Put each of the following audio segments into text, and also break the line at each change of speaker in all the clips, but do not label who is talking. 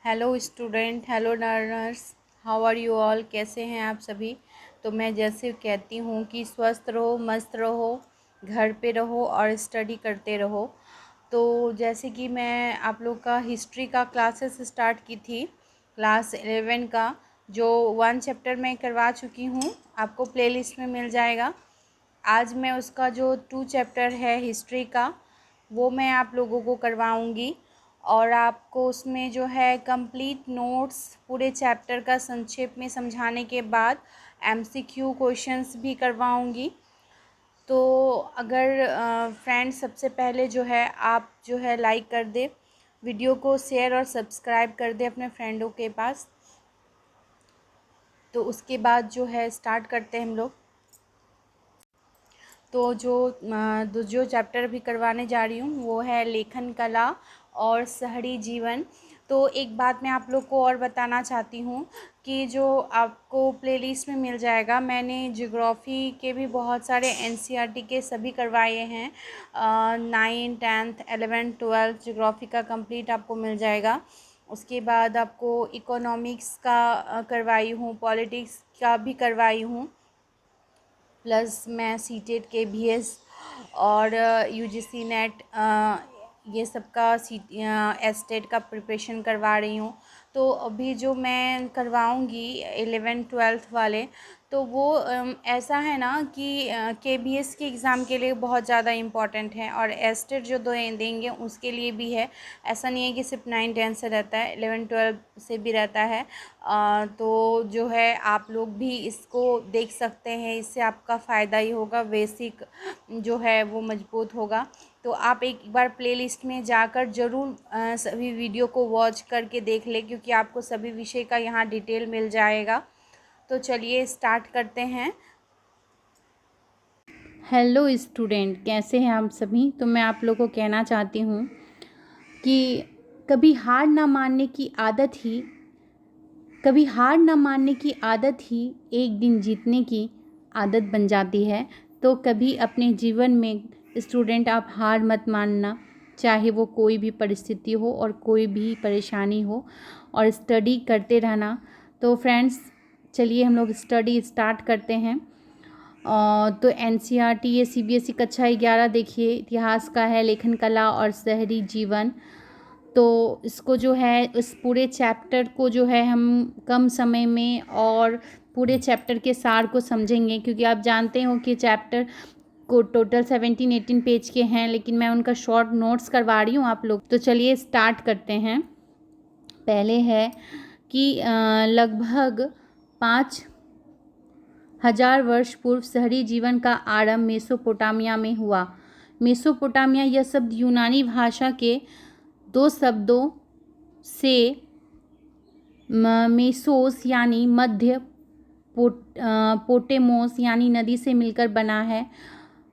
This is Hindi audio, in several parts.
Hello student, hello learners, how are you all. कैसे हैं आप सभी। तो मैं जैसे कहती हूँ कि स्वस्थ रहो, मस्त रहो, घर पे रहो और स्टडी करते रहो। तो जैसे कि मैं आप लोग का हिस्ट्री का क्लासेस स्टार्ट की थी, क्लास 11 का जो 1 चैप्टर मैं करवा चुकी हूँ, आपको प्लेलिस्ट में मिल जाएगा। आज मैं उसका जो 2 चैप्टर है हिस्ट्री का, वो मैं आप लोगों को करवाऊँगी और आपको उसमें जो है कंप्लीट नोट्स पूरे चैप्टर का संक्षेप में समझाने के बाद एमसीक्यू क्वेश्चंस भी करवाऊँगी। तो अगर फ्रेंड्स, सबसे पहले जो है आप जो है लाइक कर दे, वीडियो को शेयर और सब्सक्राइब कर दे अपने फ्रेंडों के पास। तो उसके बाद जो है स्टार्ट करते हैं हम लोग। तो जो चैप्टर भी करवाने जा रही हूँ वो है लेखन कला और शहरी जीवन। तो एक बात मैं आप लोग को और बताना चाहती हूँ कि जो आपको प्लेलिस्ट में मिल जाएगा, मैंने ज्योग्राफ़ी के भी बहुत सारे एनसीईआरटी के सभी करवाए हैं। 9, 10, 11, 12 ज्योग्राफ़ी का कंप्लीट आपको मिल जाएगा। उसके बाद आपको इकोनॉमिक्स का करवाई हूँ, पॉलिटिक्स का भी करवाई हूँ, प्लस मैं सीटेट के बीएस और यूजीसी नेट ये सब का एस्टेट का प्रिपरेशन करवा रही हूँ। तो अभी जो मैं करवाऊँगी 11-12 वाले, तो वो ऐसा है ना कि केबीएस के एग्ज़ाम के लिए बहुत ज़्यादा इम्पॉर्टेंट है और एस्टेट जो देंगे उसके लिए भी है। ऐसा नहीं है कि सिर्फ 9-10 से रहता है, 11-12 से भी रहता है। तो जो है आप लोग भी इसको देख सकते हैं, इससे आपका फ़ायदा ही होगा, बेसिक जो है वो मजबूत होगा। तो आप एक बार प्लेलिस्ट में जाकर ज़रूर सभी वीडियो को वॉच करके देख लें, क्योंकि आपको सभी विषय का यहाँ डिटेल मिल जाएगा। तो चलिए स्टार्ट करते हैं। हेलो स्टूडेंट, कैसे हैं आप सभी। तो मैं आप लोगों को कहना चाहती हूँ कि कभी हार ना मानने की आदत ही एक दिन जीतने की आदत बन जाती है। तो कभी अपने जीवन में स्टूडेंट आप हार मत मानना, चाहे वो कोई भी परिस्थिति हो और कोई भी परेशानी हो, और स्टडी करते रहना। तो फ्रेंड्स, चलिए हम लोग स्टडी स्टार्ट करते हैं। तो एनसीईआरटी ये सीबीएसई कक्षा 11 देखिए, इतिहास का है, लेखन कला और शहरी जीवन। तो इसको जो है, इस पूरे चैप्टर को जो है हम कम समय में और पूरे चैप्टर के सार को समझेंगे, क्योंकि आप जानते हो कि चैप्टर को टोटल 17-18 पेज के हैं, लेकिन मैं उनका शॉर्ट नोट्स करवा रही हूँ आप लोग। तो चलिए स्टार्ट करते हैं। पहले है कि लगभग 5,000 वर्ष पूर्व शहरी जीवन का आरंभ मेसोपोटामिया में हुआ। मेसोपोटामिया यह शब्द यूनानी भाषा के 2 शब्दों से मेसोस यानी मध्य, पोटेमोस यानी नदी से मिलकर बना है।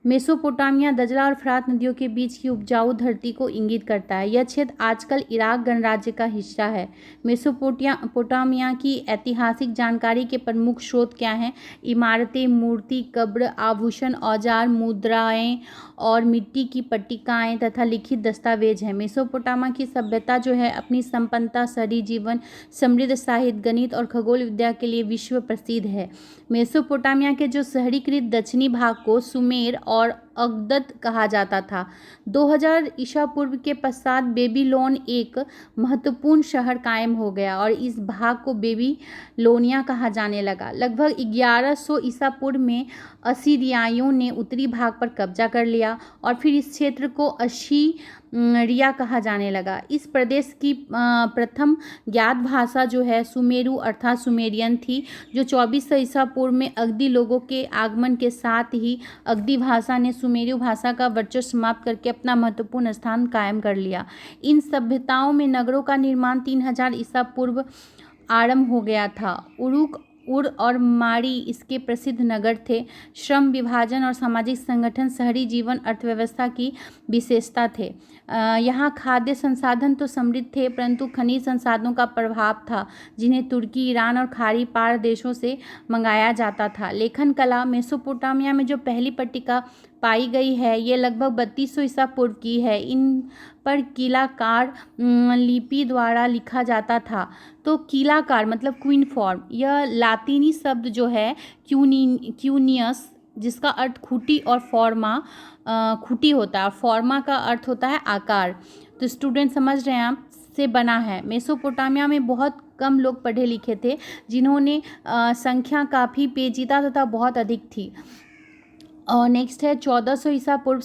मेसोपोटामिया दजला और फ्रात नदियों के बीच की उपजाऊ धरती को इंगित करता है। यह क्षेत्र आजकल इराक गणराज्य का हिस्सा है। मेसोपोटामिया की ऐतिहासिक जानकारी के प्रमुख स्रोत क्या हैं? इमारतें, मूर्ति, कब्र, आभूषण, औजार, मुद्राएं और मिट्टी की पट्टिकाएं तथा लिखित दस्तावेज हैं। मेसोपोटामिया की सभ्यता जो है अपनी संपन्नता, शहरी जीवन, समृद्ध साहित्य, गणित और खगोल विद्या के लिए विश्व प्रसिद्ध है। मेसोपोटामिया के जो शहरीकृत दक्षिणी भाग को सुमेर और अकदत कहा जाता था। 2000 ईसा पूर्व के पश्चात बेबीलोन एक महत्वपूर्ण शहर कायम हो गया और इस भाग को बेबीलोनिया कहा जाने लगा। लगभग 1100 ईसा पूर्व में असीरियाइयों ने उत्तरी भाग पर कब्जा कर लिया और फिर इस क्षेत्र को अशीरिया कहा जाने लगा। इस प्रदेश की प्रथम ज्ञात भाषा जो है सुमेरु अर्थात सुमेरियन थी, जो 2400 ईसा पूर्व में अगदी लोगों के आगमन के साथ ही अगदी भाषा ने सुमेरु भाषा का वर्चस्व समाप्त करके अपना महत्वपूर्ण स्थान कायम कर लिया। इन सभ्यताओं में नगरों का निर्माण 3000 ईसा पूर्व आरंभ हो गया था। उरुक, उर और मारी इसके प्रसिद्ध नगर थे। श्रम विभाजन और सामाजिक संगठन शहरी जीवन अर्थव्यवस्था की विशेषता थे। यहाँ खाद्य संसाधन तो समृद्ध थे, परंतु खनिज संसाधनों का प्रभाव था, जिन्हें तुर्की, ईरान और खाड़ी पार देशों से मंगाया जाता था। लेखन कला, मेसोपोटामिया में जो पहली पट्टिका पाई गई है ये लगभग 3200 ईसा पूर्व की है। इन पर कीलाकार लिपि द्वारा लिखा जाता था। तो कीलाकार मतलब क्वीन फॉर्म, यह लातीनी शब्द जो है क्यूनियस, जिसका अर्थ खूंटी और फॉर्मा खूंटी होता है, और फॉर्मा का अर्थ होता है आकार। तो स्टूडेंट समझ रहे हैं आप, से बना है। मेसोपोटामिया में बहुत कम लोग पढ़े लिखे थे, जिन्होंने संख्या काफ़ी पेचीदा तथा बहुत अधिक थी। और नेक्स्ट है 1400 ईसा पूर्व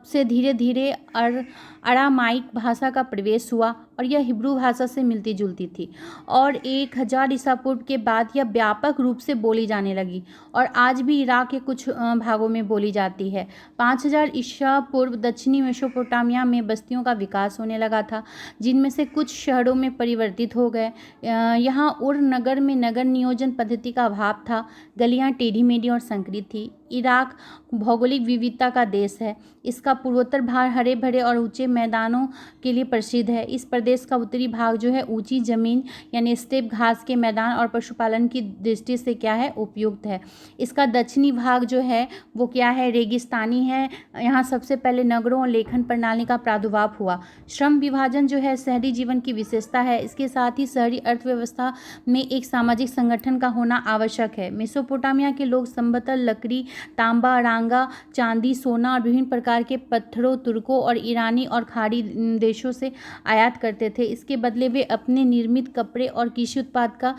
से धीरे धीरे अरामाइक भाषा का प्रवेश हुआ, और यह हिब्रू भाषा से मिलती जुलती थी, और 1000 ईसा पूर्व के बाद यह व्यापक रूप से बोली जाने लगी, और आज भी इराक के कुछ भागों में बोली जाती है। 5000 ईसा पूर्व दक्षिणी मेसोपोटामिया में बस्तियों का विकास होने लगा था, जिनमें से कुछ शहरों में परिवर्तित हो गए। यहाँ उर नगर में नगर नियोजन पद्धति का अभाव था, गलियाँ टेढ़ी मेढ़ी और संकरी थी। इराक भौगोलिक विविधता का देश है। इसका पूर्वोत्तर भाग हरे भरे और ऊंचे मैदानों के लिए प्रसिद्ध है। इस प्रदेश का उत्तरी भाग जो है ऊंची जमीन यानी स्टेप, घास के मैदान और पशुपालन की दृष्टि से क्या है, उपयुक्त है। इसका दक्षिणी भाग जो है वो क्या है, रेगिस्तानी है। यहाँ सबसे पहले नगरों और लेखन प्रणाली का प्रादुर्भाव हुआ। श्रम विभाजन जो है शहरी जीवन की विशेषता है। इसके साथ ही शहरी अर्थव्यवस्था में एक सामाजिक संगठन का होना आवश्यक है। मेसोपोटामिया के लोग संभवतः लकड़ी, तांबा, रांगा, चांदी, सोना और विभिन्न प्रकार के पत्थरों तुर्कों और ईरानी और खाड़ी देशों से आयात करते थे। इसके बदले वे अपने निर्मित कपड़े और कृषि उत्पाद का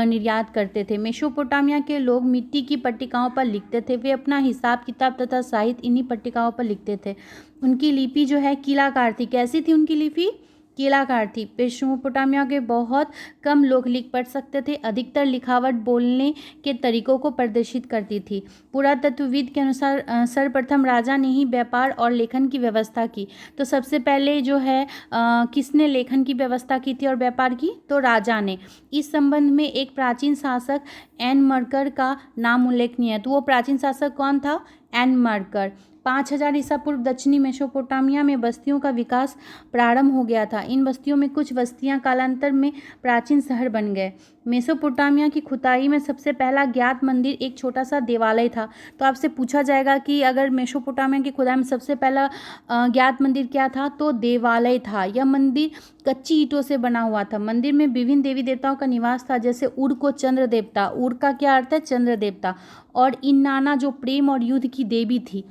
निर्यात करते थे। मेसोपोटामिया के लोग मिट्टी की पट्टिकाओं पर लिखते थे। वे अपना हिसाब किताब तथा साहित्य इन्हीं पट्टिकाओं पर लिखते थे। उनकी लिपि जो है कीलाकार थी। कैसी थी उनकी लिपि? कीलाकार थी। मेसोपोटामिया के बहुत कम लोग लिख पढ़ सकते थे। अधिकतर लिखावट बोलने के तरीकों को प्रदर्शित करती थी। पुरातत्वविद के अनुसार सर्वप्रथम राजा ने ही व्यापार और लेखन की व्यवस्था की। तो सबसे पहले जो है किसने लेखन की व्यवस्था की थी और व्यापार की? तो राजा ने। इस संबंध में एक प्राचीन शासक एन मरकर का नाम उल्लेखनीय है। तो वो प्राचीन शासक कौन था? एन मरकर। 5000 ईसा पूर्व दक्षिणी मेसोपोटामिया में बस्तियों का विकास प्रारंभ हो गया था। इन बस्तियों में कुछ बस्तियां कालांतर में प्राचीन शहर बन गए। मेसोपोटामिया की खुदाई में सबसे पहला ज्ञात मंदिर एक छोटा सा देवालय था। तो आपसे पूछा जाएगा कि अगर मेसोपोटामिया की खुदाई में सबसे पहला ज्ञात मंदिर क्या था? तो देवालय था। यह मंदिर कच्ची ईंटों से बना हुआ था। मंदिर में विभिन्न देवी देवताओं का निवास था, जैसे उर को चंद्र देवता, उर का क्या अर्थ है? चंद्र देवता, और इन्नाना जो प्रेम और युद्ध की देवी थी।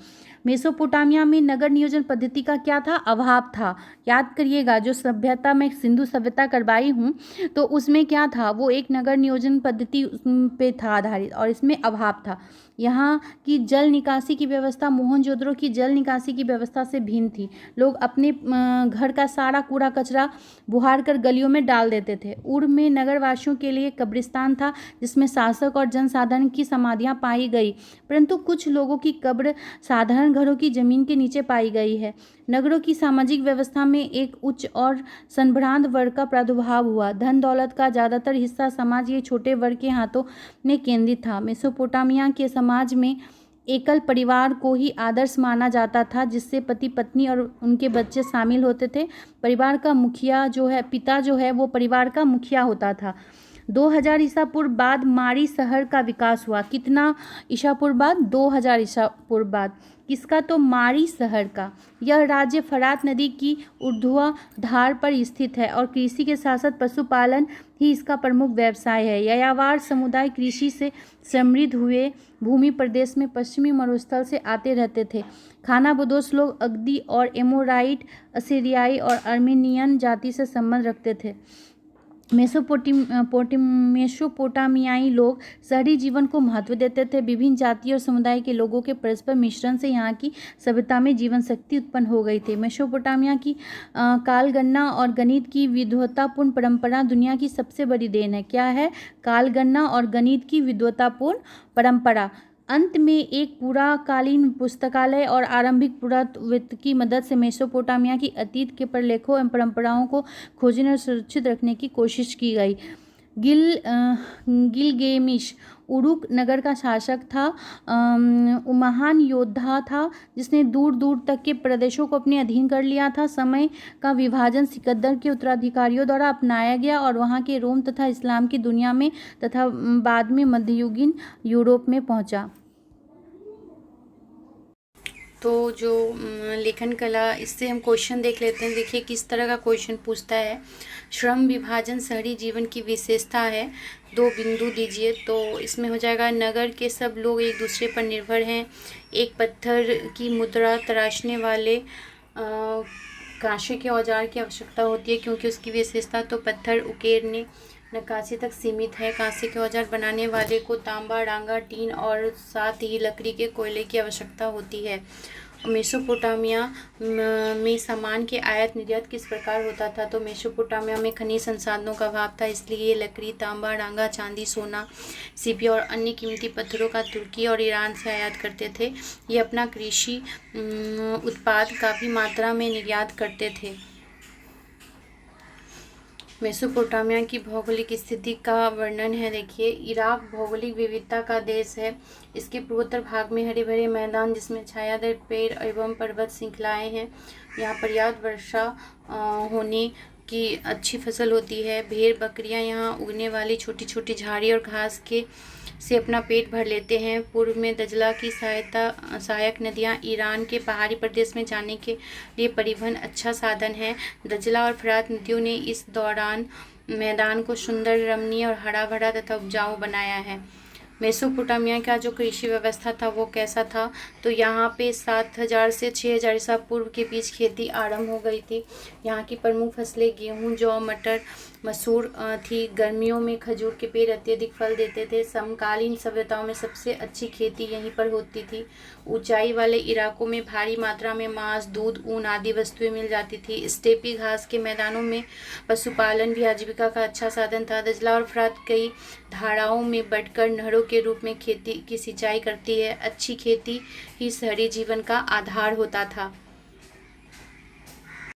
मेसोपोटामिया में नगर नियोजन पद्धति का क्या था? अभाव था। याद करिएगा, जो सभ्यता में सिंधु सभ्यता करवाई हूँ तो उसमें क्या था, वो एक नगर नियोजन पद्धति पे था आधारित, और इसमें अभाव था। यहाँ की जल निकासी की व्यवस्था मोहनजोदड़ो की जल निकासी की व्यवस्था से भिन्न थी। लोग अपने घर का सारा कूड़ा कचरा बुहार कर गलियों में डाल देते थे। उर में नगरवासियों के लिए कब्रिस्तान था, जिसमें शासक और जनसाधारण की समाधियां पाई गई, परंतु कुछ लोगों की कब्र साधारण घरों की जमीन के नीचे पाई गई है। नगरों की सामाजिक व्यवस्था में एक उच्च और संभ्रांत वर्ग का प्रादुर्भाव हुआ। धन दौलत का ज्यादातर हिस्सा समाज के छोटे वर्ग के हाथों में केंद्रित था। मेसोपोटामिया के समाज में एकल परिवार को ही आदर्श माना जाता था, जिससे पति पत्नी और उनके बच्चे शामिल होते थे। परिवार का मुखिया जो है, पिता जो है वो परिवार का मुखिया होता था। 2000 ईसा पूर्व बाद मारी शहर का विकास हुआ। कितना ईसा पूर्व बाद? 2000 ईसा पूर्व बाद। किसका? तो मारी शहर का। यह राज्य फरात नदी की ऊर्ध्वाधर पर स्थित है, और कृषि के साथ साथ पशुपालन ही इसका प्रमुख व्यवसाय है। यायावर समुदाय कृषि से समृद्ध हुए भूमि प्रदेश में पश्चिमी मरुस्थल से आते रहते थे। खानाबदोश लोग अगदी और एमोराइट, असीरियाई और अर्मेनियन जाति से संबंध रखते थे। मेसोपोटामियाई लोग शहरी जीवन को महत्व देते थे। विभिन्न जाति और समुदाय के लोगों के परस्पर मिश्रण से यहाँ की सभ्यता में जीवन शक्ति उत्पन्न हो गई थी। मेसोपोटामिया की कालगणना और गणित की विद्वतापूर्ण परंपरा दुनिया की सबसे बड़ी देन है। क्या है? कालगणना और गणित की विद्वतापूर्ण परंपरा। अंत में एक पूराकालीन पुस्तकालय और आरंभिक पुरातत्व की मदद से मेसोपोटामिया की अतीत के प्रलेखों एवं परंपराओं को खोजने और सुरक्षित रखने की कोशिश की गई। गिलगेमिश उरुक नगर का शासक था। महान योद्धा था, जिसने दूर दूर तक के प्रदेशों को अपने अधीन कर लिया था। समय का विभाजन सिकंदर के उत्तराधिकारियों द्वारा अपनाया गया, और वहाँ के रोम तथा इस्लाम की दुनिया में तथा बाद में मध्ययुगीन यूरोप में पहुँचा। तो जो लेखन कला, इससे हम क्वेश्चन देख लेते हैं। देखिए किस तरह का क्वेश्चन पूछता है। श्रम विभाजन शहरी जीवन की विशेषता है, 2 बिंदु दीजिए। तो इसमें हो जाएगा नगर के सब लोग एक दूसरे पर निर्भर हैं, एक पत्थर की मुद्रा तराशने वाले कांसे के औजार की आवश्यकता होती है, क्योंकि उसकी विशेषता तो पत्थर उकेरने नक्काशी तक सीमित है। कांसे के औजार बनाने वाले को तांबा, डांगा, टीन और साथ ही लकड़ी के कोयले की आवश्यकता होती है। मेसोपोटामिया में सामान के आयात निर्यात किस प्रकार होता था। तो मेसोपोटामिया में खनिज संसाधनों का अभाव था, इसलिए लकड़ी, तांबा, डांगा, चांदी, सोना, सीपी और अन्य कीमती पत्थरों का तुर्की और ईरान से आयात करते थे। ये अपना कृषि उत्पाद काफ़ी मात्रा में निर्यात करते थे। मेसोपोटामिया की भौगोलिक स्थिति का वर्णन है। देखिए इराक भौगोलिक विविधता का देश है। इसके पूर्वोत्तर भाग में हरे भरे मैदान जिसमें छायादार पेड़ एवं पर्वत श्रृंखलाएं हैं। यहाँ पर्याप्त वर्षा होने की अच्छी फसल होती है। भेड़ बकरियाँ यहाँ उगने वाली छोटी छोटी झाड़ी और घास के से अपना पेट भर लेते हैं। पूर्व में दजला की सहायक नदियाँ ईरान के पहाड़ी प्रदेश में जाने के लिए परिवहन अच्छा साधन है। दजला और फरात नदियों ने इस दौरान मैदान को सुंदर, रमणीय और हरा भरा तथा उपजाऊ बनाया है। मेसोपोटामिया का जो कृषि व्यवस्था था वो कैसा था। तो यहाँ पे 7000 से 6000 ईसा पूर्व के बीच खेती आरंभ हो गई थी। यहाँ की प्रमुख फसलें गेहूँ, जौ, मटर, मसूर थी। गर्मियों में खजूर के पेड़ अत्यधिक फल देते थे। समकालीन सभ्यताओं में सबसे अच्छी खेती यहीं पर होती थी। ऊंचाई वाले इलाकों में भारी मात्रा में मांस, दूध, ऊन आदि वस्तुएं मिल जाती थी। स्टेपी घास के मैदानों में पशुपालन भी आजीविका का अच्छा साधन था। दजला और फरात कई धाराओं में बढ़कर नहरों के रूप में खेती की सिंचाई करती है। अच्छी खेती ही शहरी जीवन का आधार होता था।